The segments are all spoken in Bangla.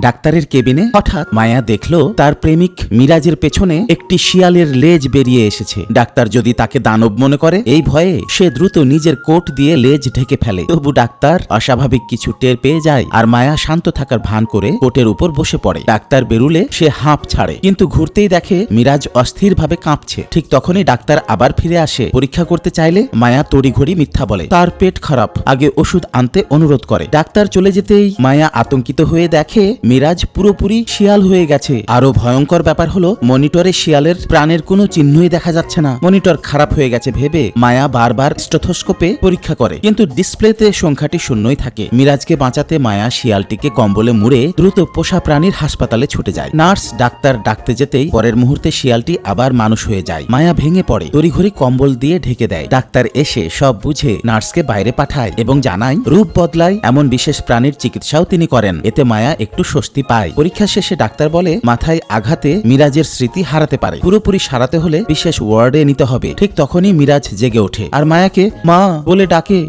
ডাক্তারের কেবিনে হঠাৎ মায়া দেখলো তার প্রেমিক মিরাজের পেছনে একটি শিয়ালের লেজ বেরিয়ে এসেছে। ডাক্তার যদি তাকে দানব মনে করে এই ভয়ে সে দ্রুত নিজের কোট দিয়ে লেজ ঢেকে ফেলে। তবু ডাক্তার অস্বাভাবিক কিছু টের পেয়ে যায় আর মায়া শান্ত থাকার ভান করে কোটের উপর বসে পড়ে। ডাক্তার বেরুলে সে হাঁপ ছাড়ে, কিন্তু ঘুরতেই দেখে মিরাজ অস্থিরভাবে কাঁপছে। ঠিক তখনই ডাক্তার আবার ফিরে আসে। পরীক্ষা করতে চাইলে মায়া তড়িঘড়ি মিথ্যা বলে তার পেট খারাপ, আগে ওষুধ আনতে অনুরোধ করে। ডাক্তার চলে যেতেই মায়া আতঙ্কিত হয়ে দেখে মিরাজ পুরোপুরি শিয়াল হয়ে গেছে। আরো ভয়ঙ্কর ব্যাপার হলো মনিটরে শিয়ালের প্রাণের কোনো চিহ্নই দেখা যাচ্ছে না। মনিটর খারাপ হয়ে গেছে ভেবে মায়া বারবার স্টেথোস্কোপে পরীক্ষা করে, কিন্তু ডিসপ্লেতে সংখ্যাটি শূন্যই থাকে। মিরাজকে বাঁচাতে মায়া শিয়ালটিকে কম্বলে মুড়ে দ্রুত পোষা প্রাণীর হাসপাতালে ছুটে যায়। নার্স ডাক্তার ডাকতে যেতেই পরের মুহূর্তে শিয়ালটি আবার মানুষ হয়ে যায়। মায়া ভেঙে পড়ে, তড়িঘড়ি কম্বল দিয়ে ঢেকে দেয়। ডাক্তার এসে সব বুঝে নার্সকে বাইরে পাঠায় এবং জানায় রূপ বদলায় এমন বিশেষ প্রাণীর চিকিৎসাও তিনি করেন। এতে মায়া একটু স্বস্তি পায়। পরীক্ষা শেষে ডাক্তার বলে মাথায় আঘাতে মিরাজের স্মৃতি হারাতে পারে, পুরোপুরি সারাতে হলে বিশেষ ওয়ার্ডে নিতে হবে। ঠিক তখনই মিরাজ জেগে ওঠে আর মায়াকে মা বলে ডাকে।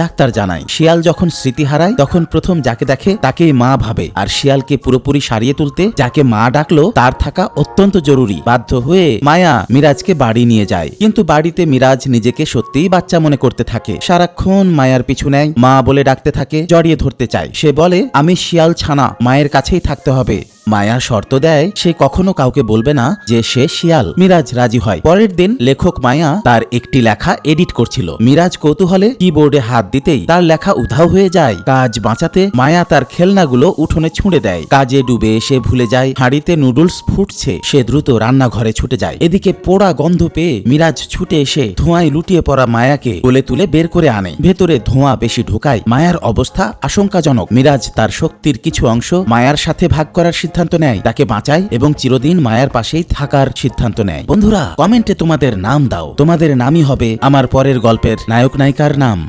ডাক্তার জানায় শিয়াল যখন স্মৃতি হারায় তখন প্রথম যাকে দেখে তাকেই মা ভাবে, আর শিয়ালকে পুরোপুরি সারিয়ে তুলতে যাকে মা ডাকলো তার থাকা অত্যন্ত জরুরি। বাধ্য হয়ে মায়া মিরাজকে বাড়ি নিয়ে যায়, কিন্তু বাড়িতে মিরাজ নিজেকে সত্যিই বাচ্চা মনে করতে থাকে। সারাক্ষণ মায়ার পিছু নেয়, মা বলে ডাকতে থাকে, জড়িয়ে ধরতে চায়। সে বলে আমি শিয়াল ছানা, মায়ের কাছেই থাকতে হবে। মায়া শর্ত দেয় সে কখনো কাউকে বলবে না যে সে শিয়াল। মিরাজ রাজি হয়। পরের দিন লেখক মায়া তার একটি লেখা এডিট করছিল। মিরাজ কৌতূহলে কিবোর্ডে হাত দিতেই তার লেখা উধাও হয়ে যায়। কাজ বাঁচাতে মায়া তার খেলনাগুলো উঠোনে ছুঁড়ে দেয়। কাজে ডুবে সে ভুলে যায় হাঁড়িতে নুডলস ফুটছে। সে দ্রুত রান্নাঘরে ছুটে যায়। এদিকে পোড়া গন্ধ পেয়ে মিরাজ ছুটে এসে ধোঁয়ায় লুটিয়ে পড়া মায়াকে কোলে তুলে বের করে আনে। ভেতরে ধোঁয়া বেশি ঢোকায় মায়ার অবস্থা আশঙ্কাজনক। মিরাজ তার শক্তির কিছু অংশ মায়ার সাথে ভাগ করার সিদ্ধান্ত নেয়, তাকে বাঁচায় এবং চিরদিন মায়ার পাশেই থাকার সিদ্ধান্ত নেয়। বন্ধুরা, কমেন্টে তোমাদের নাম দাও, তোমাদের নামই হবে আমার পরের গল্পের নায়ক নায়িকার নাম।